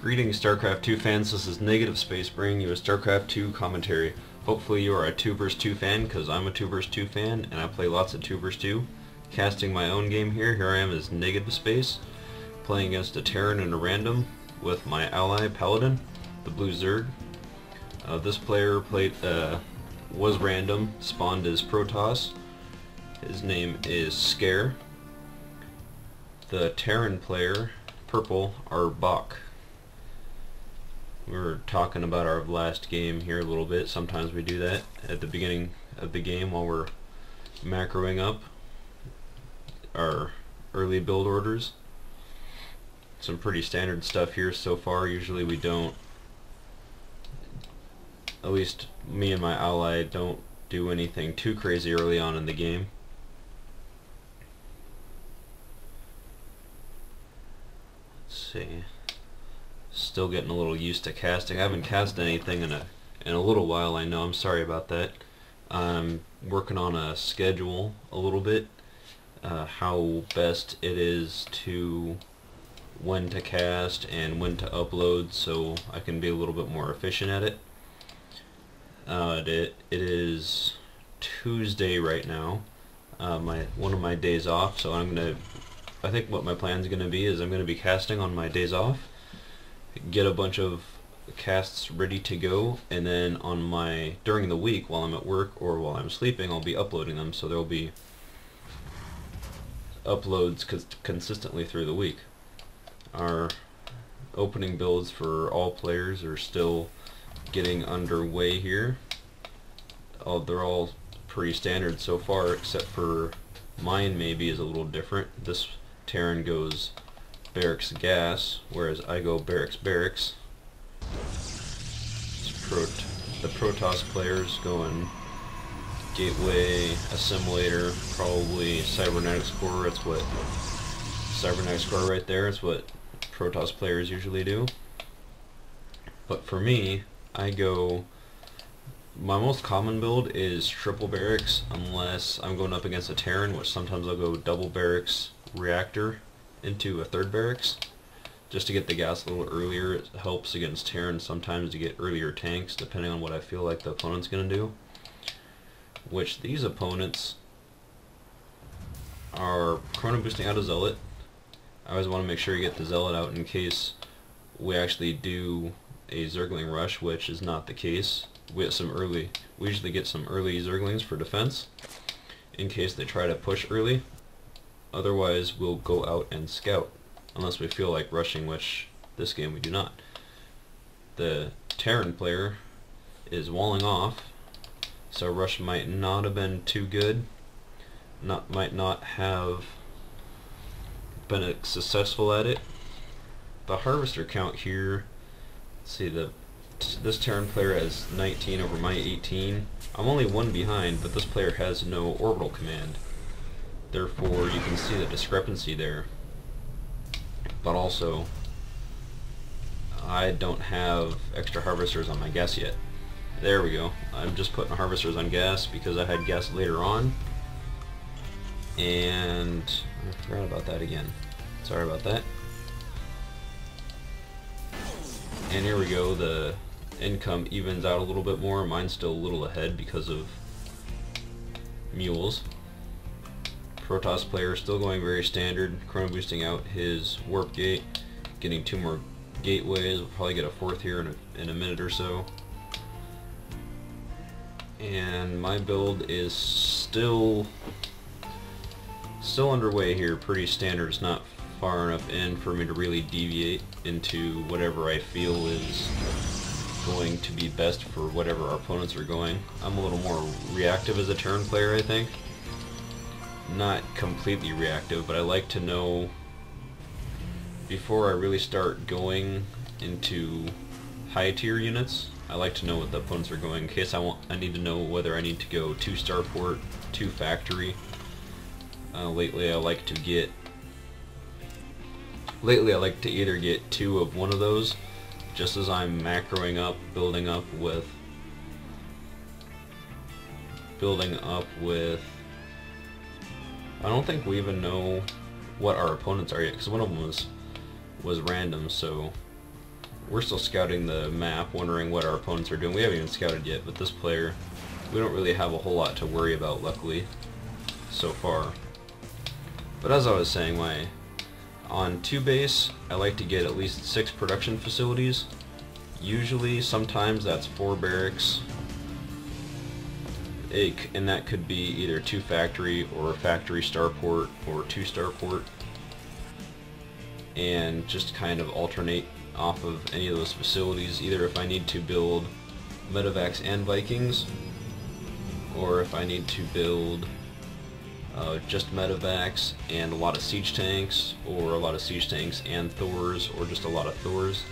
Greetings Starcraft 2 fans, this is Negative Space bringing you a Starcraft 2 commentary. Hopefully you are a 2 vs 2 fan, because I'm a 2 vs 2 fan, and I play lots of 2 vs 2. Casting my own game here, I am as Negative Space, playing against a Terran and a random with my ally Paladin, the Blue Zerg. This player was random, spawned as Protoss. His name is Scare. The Terran player, purple, are Bach. We were talking about our last game here a little bit. Sometimes we do that at the beginning of the game while we're macroing up our early build orders. Some pretty standard stuff here so far. Usually we don't, at least me and my ally don't do anything too crazy early on in the game. Let's see. Still getting a little used to casting. I haven't cast anything in a little while, I know. I'm sorry about that. I'm working on a schedule a little bit, how best it is to when to cast and when to upload, so I can be a little bit more efficient at it. It is Tuesday right now, one of my days off, so I think what my plan is going to be is I'm going to be casting on my days off, get a bunch of casts ready to go, and then during the week while I'm at work or while I'm sleeping, I'll be uploading them, so there'll be uploads consistently through the week. Our opening builds for all players are still getting underway here. They're all pretty standard so far, except for mine maybe is a little different. This Terran goes Barracks Gas, whereas I go Barracks Barracks. The Protoss players going Gateway, Assimilator, probably Cybernetics Core. That's what Cybernetics Core right there. It's what Protoss players usually do. But for me, my most common build is triple barracks, unless I'm going up against a Terran, which sometimes I'll go double barracks reactor into a third barracks, just to get the gas a little earlier. It helps against Terran sometimes to get earlier tanks, depending on what I feel like the opponent's going to do. Which these opponents are chrono boosting out a Zealot. I always want to make sure you get the Zealot out in case we actually do a Zergling rush, which is not the case. We usually get some early Zerglings for defense in case they try to push early. Otherwise, we'll go out and scout, unless we feel like rushing, which this game we do not. The Terran player is walling off, so rush might not have been too good, might not have been successful at it. The harvester count here, let's see, this Terran player has 19 over my 18. I'm only one behind, but this player has no orbital command. Therefore, you can see the discrepancy there. But also, I don't have extra harvesters on my gas yet. There we go. I'm just putting harvesters on gas because I had gas later on. And I forgot about that again. Sorry about that. And here we go. The income evens out a little bit more. Mine's still a little ahead because of mules. Protoss player still going very standard, chrono boosting out his warp gate, getting 2 more gateways. We'll probably get a 4th here in a minute or so. And my build is still underway here, pretty standard. It's not far enough in for me to really deviate into whatever I feel is going to be best for whatever our opponents are going. I'm a little more reactive as a Terran player, I think. Not completely reactive, but I like to know before I really start going into high tier units. I like to know what the opponents are going in case I need to know whether I need to go 2 starport, 2 factory. Lately I like to either get 2 of one of those, just as I'm macroing up, building up with I don't think we even know what our opponents are yet, because one of them was random, so we're still scouting the map, wondering what our opponents are doing. We haven't even scouted yet, but this player, we don't really have a whole lot to worry about, luckily, so far. But as I was saying, on 2 base, I like to get at least 6 production facilities. Usually, sometimes that's 4 barracks, and that could be either 2 factory or a factory starport or 2 starport, and just kind of alternate off of any of those facilities, either if I need to build medevacs and Vikings, or if I need to build just medevacs and a lot of siege tanks, or a lot of siege tanks and Thors, or just a lot of Thors,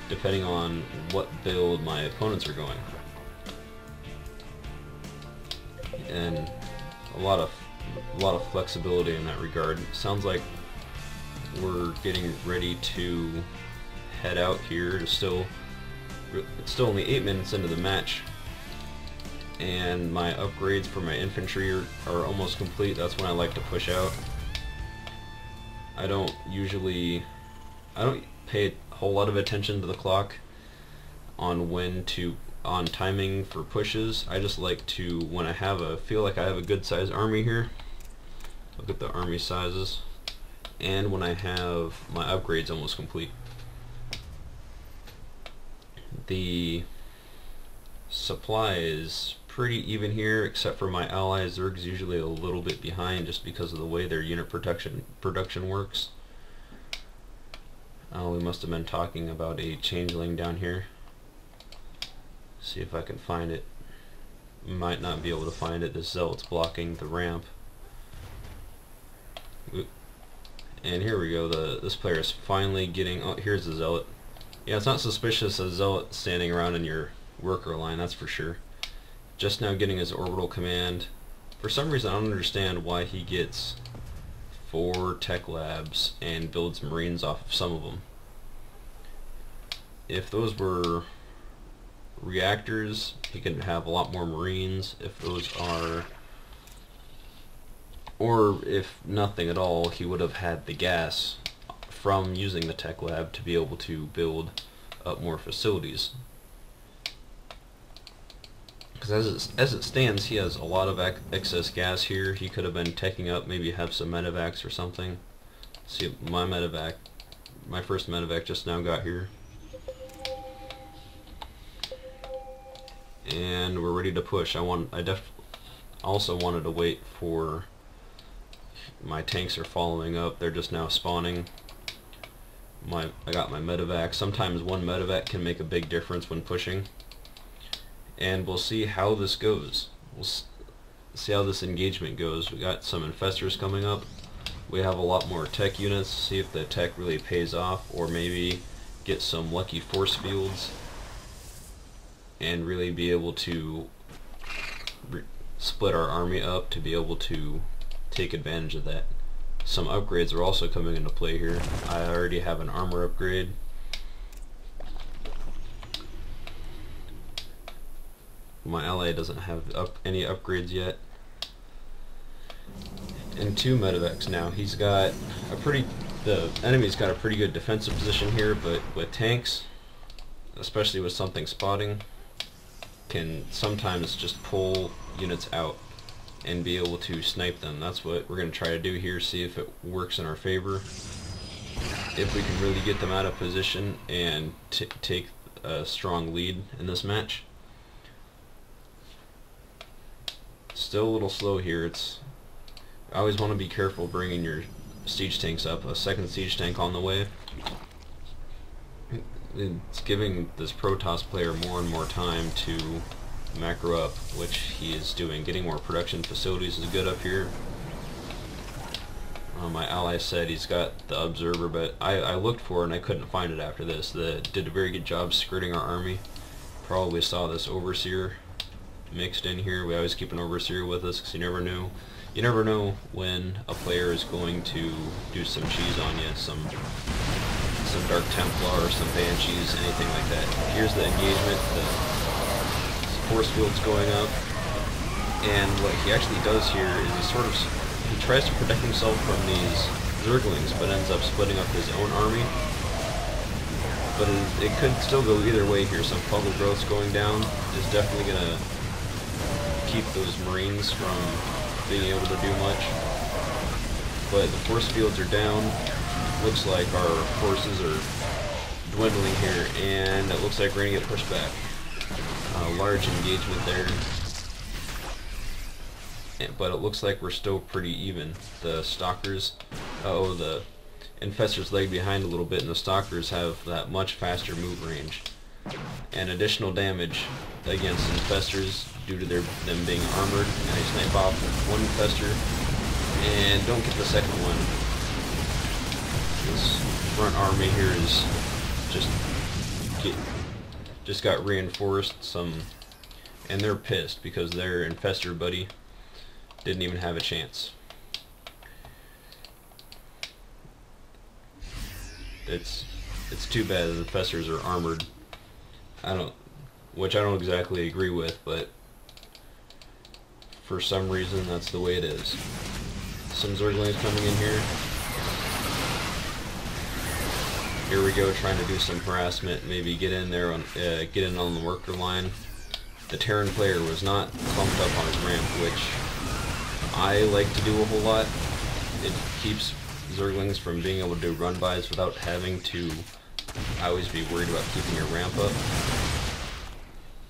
depending on what build my opponents are going. And a lot of flexibility in that regard. Sounds like we're getting ready to head out here. It's still only 8 minutes into the match, and my upgrades for my infantry are almost complete. That's when I like to push out. I don't pay a whole lot of attention to the clock on timing for pushes. I just like to, when I feel like I have a good sized army here, look at the army sizes, and when I have my upgrades almost complete. The supply is pretty even here, except for my ally Zerg's usually a little bit behind just because of the way their unit production works. Oh, we must have been talking about a changeling down here. See if I can find it. Might not be able to find it. This zealot's blocking the ramp. And here we go. This player is finally getting. Oh, here's the zealot. Yeah, it's not suspicious a zealot standing around in your worker line, that's for sure. Just now getting his orbital command. For some reason, I don't understand why he gets 4 tech labs and builds marines off of some of them. If those were reactors, he could have a lot more marines. If those are, or if nothing at all, he would have had the gas from using the tech lab to be able to build up more facilities. Because as it stands, he has a lot of excess gas here. He could have been teching up, maybe have some medevacs or something. See, my first medevac just now got here. And we're ready to push. I also wanted to wait for my tanks are following up. They're just now spawning. I got my medevac. Sometimes one medevac can make a big difference when pushing. And we'll see how this goes. We'll see how this engagement goes. We got some infestors coming up. We have a lot more tech units. See if the tech really pays off, or maybe get some lucky force fields and really be able to split our army up to be able to take advantage of that. Some upgrades are also coming into play here. I already have an armor upgrade. My ally doesn't have any upgrades yet. And 2 medevacs now. He's got the enemy's got a pretty good defensive position here, but with tanks, especially with something spotting, can sometimes just pull units out and be able to snipe them. That's what we're going to try to do here, see if it works in our favor. If we can really get them out of position and take a strong lead in this match. Still a little slow here. I always want to be careful bringing your siege tanks up. A second siege tank on the way. It's giving this Protoss player more and more time to macro up, which he is doing. Getting more production facilities is good up here. My ally said he's got the observer, but I looked for it and I couldn't find it after this. Did a very good job skirting our army. Probably saw this overseer mixed in here. We always keep an overseer with us because you never know when a player is going to do some cheese on you, some Dark Templar or some Banshees, anything like that. Here's the engagement, the force field's going up, and what he actually does here is he tries to protect himself from these Zerglings, but ends up splitting up his own army. but it could still go either way here. Some fungal growths going down is definitely going to keep those Marines from being able to do much. But the force fields are down. Looks like our forces are dwindling here, and it looks like we're going to get pushed back. Large engagement there. But it looks like we're still pretty even. The stalkers, the infestors lag behind a little bit, and the stalkers have that much faster move range. And additional damage against infestors due to them being armored. And I snipe off one infestor and don't get the second one. This front army here is just got reinforced and they're pissed because their infestor buddy didn't even have a chance. It's too bad the infestors are armored. Which I don't exactly agree with, but for some reason that's the way it is. Some Zerglings coming in here. Here we go, trying to do some harassment, maybe get in there on get in on the worker line. The Terran player was not clumped up on his ramp, which I like to do a whole lot. It keeps Zerglings from being able to do run-bys without having to always be worried about keeping your ramp up.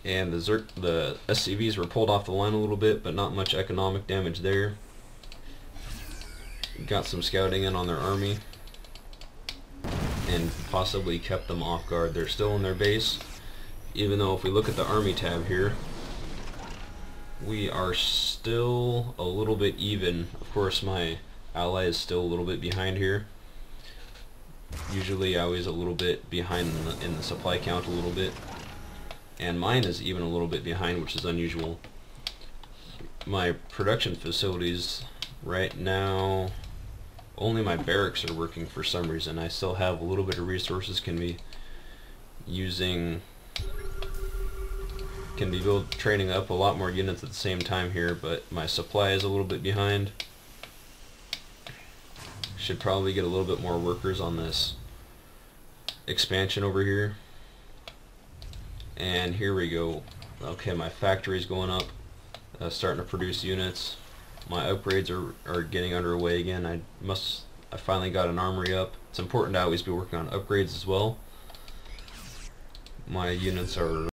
And the SCVs were pulled off the line a little bit, but not much economic damage there. Got some scouting in on their army and possibly kept them off guard. They're still in their base, even though if we look at the army tab here, we are still a little bit even. Of course, my ally is still a little bit behind here. Usually always a little bit behind in the supply count a little bit. And mine is even a little bit behind, which is unusual. My production facilities right now, only my barracks are working for some reason. I still have a little bit of resources can be training up a lot more units at the same time here, but my supply is a little bit behind. Should probably get a little bit more workers on this expansion over here. And here we go. Okay, my factory's going up, starting to produce units. My upgrades are getting underway again. I finally got an armory up. It's important to always be working on upgrades as well. My units are